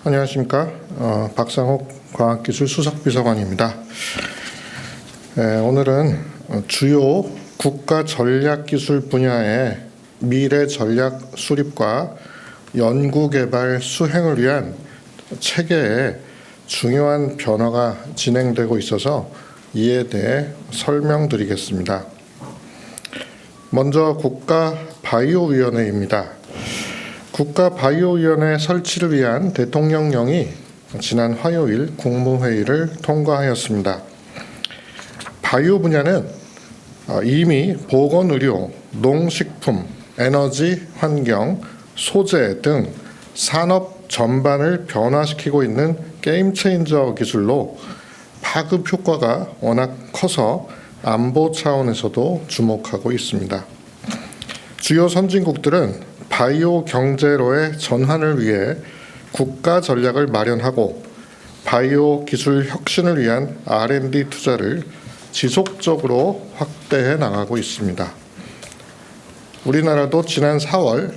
안녕하십니까. 박상옥 과학기술 수석비서관입니다. 오늘은 주요 국가 전략기술 분야의 미래 전략 수립과 연구개발 수행을 위한 체계에 중요한 변화가 진행되고 있어서 이에 대해 설명드리겠습니다. 먼저 국가바이오위원회입니다. 국가바이오위원회 설치를 위한 대통령령이 지난 화요일 국무회의를 통과하였습니다. 바이오 분야는 이미 보건의료, 농식품, 에너지, 환경, 소재 등 산업 전반을 변화시키고 있는 게임 체인저 기술로 파급 효과가 워낙 커서 안보 차원에서도 주목하고 있습니다. 주요 선진국들은 바이오 경제로의 전환을 위해 국가 전략을 마련하고 바이오 기술 혁신을 위한 R&D 투자를 지속적으로 확대해 나가고 있습니다. 우리나라도 지난 4월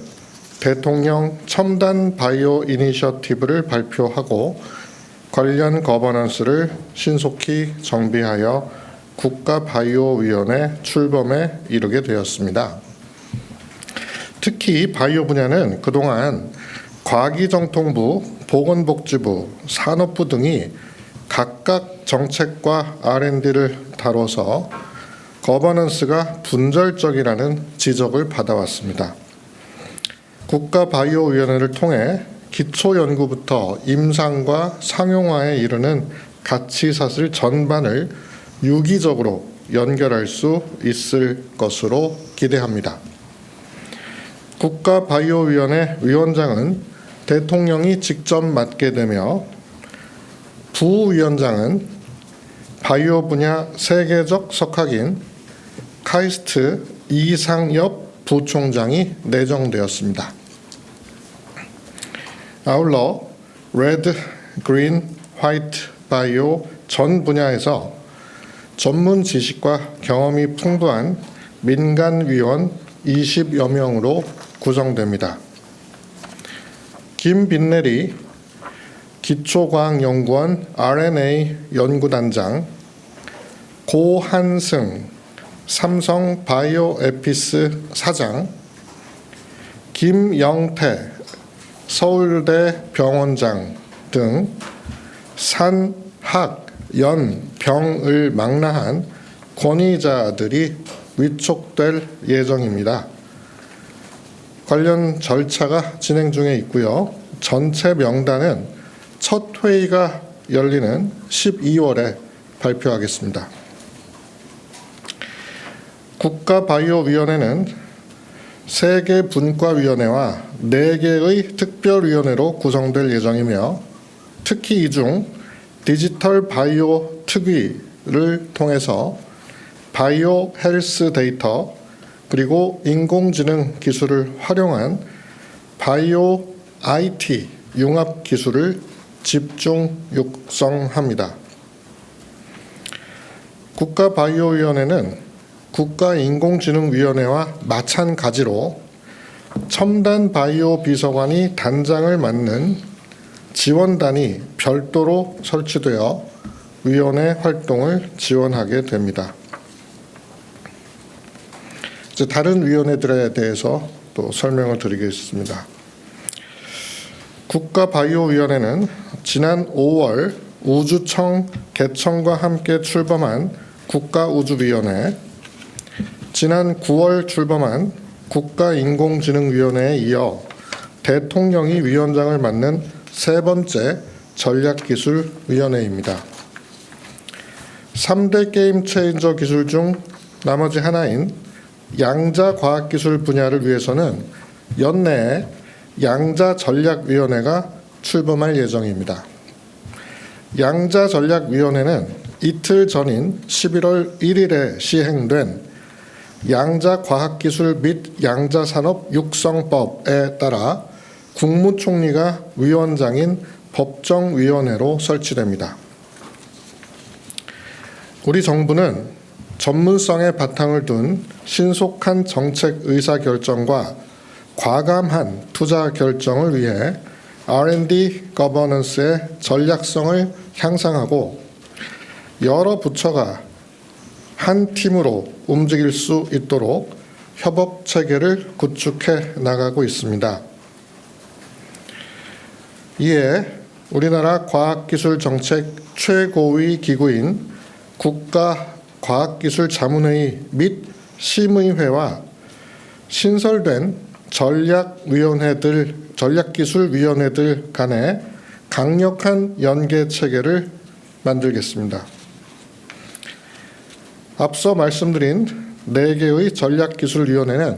대통령 첨단 바이오 이니셔티브를 발표하고 관련 거버넌스를 신속히 정비하여 국가바이오위원회 출범에 이르게 되었습니다. 특히 바이오 분야는 그동안 과기정통부, 보건복지부, 산업부 등이 각각 정책과 R&D를 다뤄서 거버넌스가 분절적이라는 지적을 받아왔습니다. 국가바이오위원회를 통해 기초연구부터 임상과 상용화에 이르는 가치사슬 전반을 유기적으로 연결할 수 있을 것으로 기대합니다. 국가바이오위원회 위원장은 대통령이 직접 맡게 되며 부위원장은 바이오 분야 세계적 석학인 카이스트 이상엽 부총장이 내정되었습니다. 아울러 레드, 그린, 화이트 바이오 전 분야에서 전문 지식과 경험이 풍부한 민간위원 20여 명으로 구성됩니다. 김빈내리 기초과학연구원 RNA 연구단장, 고한승 삼성 바이오에피스 사장, 김영태 서울대 병원장 등 산학, 연, 병을 망라한 권위자들이 위촉될 예정입니다. 관련 절차가 진행 중에 있고요. 전체 명단은 첫 회의가 열리는 12월에 발표하겠습니다. 국가바이오위원회는 3개 분과위원회와 4개의 특별위원회로 구성될 예정이며 특히 이 중 디지털 바이오 특위를 통해서 바이오 헬스 데이터 그리고 인공지능 기술을 활용한 바이오 IT 융합 기술을 집중 육성합니다. 국가바이오위원회는 국가인공지능위원회와 마찬가지로 첨단 바이오 비서관이 단장을 맡는 지원단이 별도로 설치되어 위원회 활동을 지원하게 됩니다. 이제 다른 위원회들에 대해서 또 설명을 드리겠습니다. 국가바이오위원회는 지난 5월 우주청 개청과 함께 출범한 국가우주위원회, 지난 9월 출범한 국가인공지능위원회에 이어 대통령이 위원장을 맡는 3번째 전략기술위원회입니다. 3대 게임 체인저 기술 중 나머지 하나인 양자과학기술 분야를 위해서는 연내에 양자전략위원회가 출범할 예정입니다. 양자전략위원회는 이틀 전인 11월 1일에 시행된 양자과학기술 및 양자산업 육성법에 따라 국무총리가 위원장인 법정위원회로 설치됩니다. 우리 정부는 전문성에 바탕을 둔 신속한 정책 의사결정과 과감한 투자 결정을 위해 R&D 거버넌스의 전략성을 향상하고 여러 부처가 한 팀으로 움직일 수 있도록 협업 체계를 구축해 나가고 있습니다. 이에 우리나라 과학기술정책 최고위 기구인 국가과학기술자문회의 및 심의회와 신설된 전략기술위원회들 간의 강력한 연계 체계를 만들겠습니다. 앞서 말씀드린 4개의 전략기술위원회는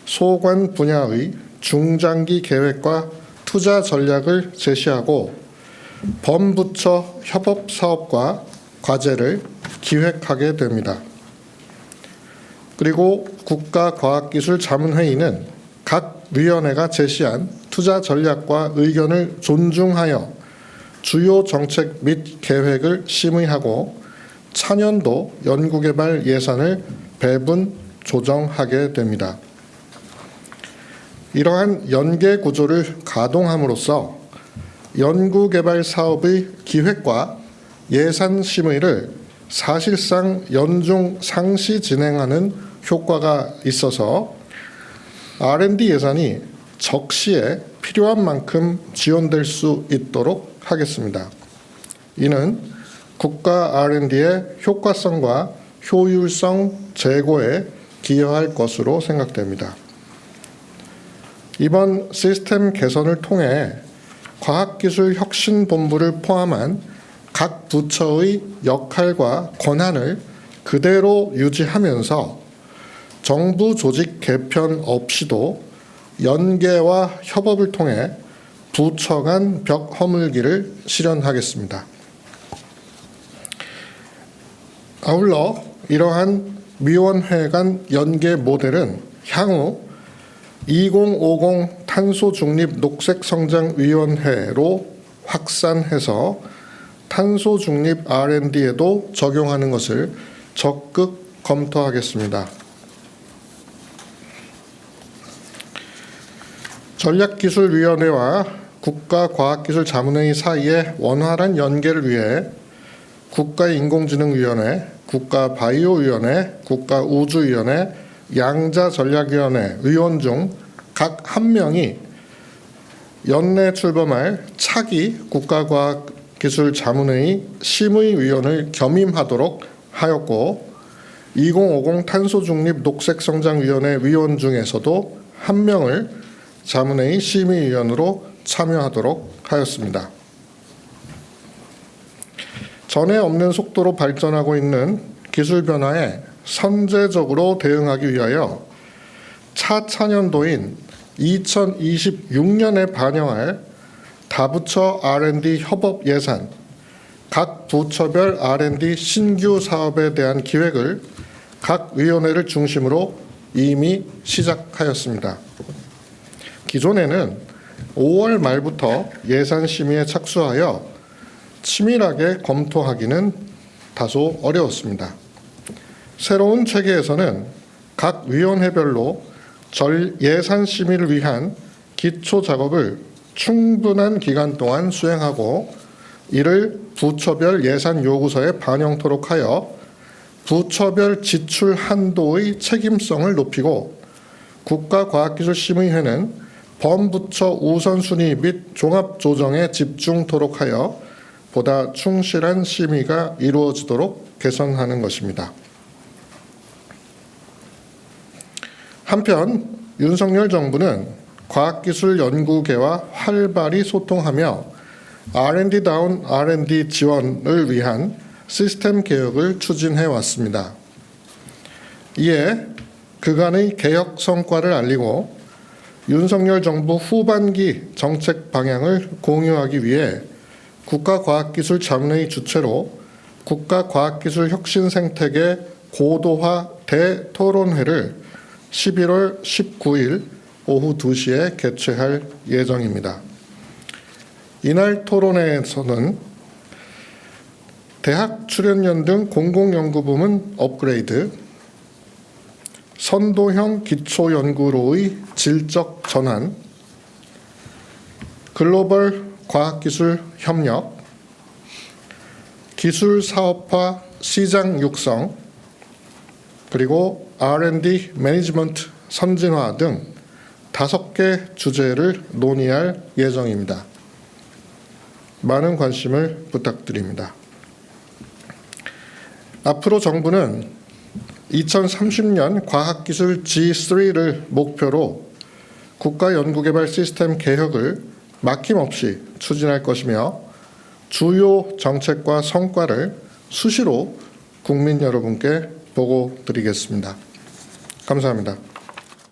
소관 분야의 중장기 계획과 투자 전략을 제시하고 범부처 협업 사업과 과제를 기획하게 됩니다. 그리고 국가과학기술자문회의는 각 위원회가 제시한 투자 전략과 의견을 존중하여 주요 정책 및 계획을 심의하고 차년도 연구개발 예산을 배분 조정하게 됩니다. 이러한 연계 구조를 가동함으로써 연구개발 사업의 기획과 예산 심의를 사실상 연중 상시 진행하는 효과가 있어서 R&D 예산이 적시에 필요한 만큼 지원될 수 있도록 하겠습니다. 이는 국가 R&D의 효과성과 효율성 제고에 기여할 것으로 생각됩니다. 이번 시스템 개선을 통해 과학기술혁신본부를 포함한 각 부처의 역할과 권한을 그대로 유지하면서 정부 조직 개편 없이도 연계와 협업을 통해 부처 간 벽 허물기를 실현하겠습니다. 아울러 이러한 위원회 간 연계 모델은 향후 2050 탄소중립 녹색성장위원회로 확산해서 탄소중립 R&D에도 적용하는 것을 적극 검토하겠습니다. 전략기술위원회와 국가과학기술자문회의 사이의 원활한 연계를 위해 국가인공지능위원회, 국가바이오위원회, 국가우주위원회, 양자전략위원회 위원 중 각 한 명이 연내 출범할 차기 국가과학기술자문회의 심의위원을 겸임하도록 하였고 2050 탄소중립 녹색성장위원회 위원 중에서도 한 명을 자문회의 심의위원으로 참여하도록 하였습니다. 전에 없는 속도로 발전하고 있는 기술 변화에 선제적으로 대응하기 위하여 차차년도인 2026년에 반영할 다부처 R&D 협업 예산, 각 부처별 R&D 신규 사업에 대한 기획을 각 위원회를 중심으로 이미 시작하였습니다. 기존에는 5월 말부터 예산 심의에 착수하여 치밀하게 검토하기는 다소 어려웠습니다. 새로운 체계에서는 각 위원회별로 예산 심의를 위한 기초 작업을 충분한 기간 동안 수행하고 이를 부처별 예산 요구서에 반영토록 하여 부처별 지출 한도의 책임성을 높이고 국가과학기술심의회는 범부처 우선순위 및 종합조정에 집중토록 하여 보다 충실한 심의가 이루어지도록 개선하는 것입니다. 한편 윤석열 정부는 과학기술연구계와 활발히 소통하며 R&D다운 R&D 지원을 위한 시스템 개혁을 추진해 왔습니다. 이에 그간의 개혁 성과를 알리고 윤석열 정부 후반기 정책 방향을 공유하기 위해 국가과학기술자문회의 주최로 국가과학기술혁신생태계 고도화 대토론회를 11월 19일 오후 2시에 개최할 예정입니다. 이날 토론회에서는 대학 출연연 등 공공연구부문 업그레이드, 선도형 기초연구로의 질적 전환, 글로벌 과학기술 협력, 기술 사업화 시장 육성, 그리고 R&D 매니지먼트 선진화 등 5개 주제를 논의할 예정입니다. 많은 관심을 부탁드립니다. 앞으로 정부는 2030년 과학기술 G3를 목표로 국가연구개발 시스템 개혁을 막힘없이 추진할 것이며 주요 정책과 성과를 수시로 국민 여러분께 보고드리겠습니다. 감사합니다.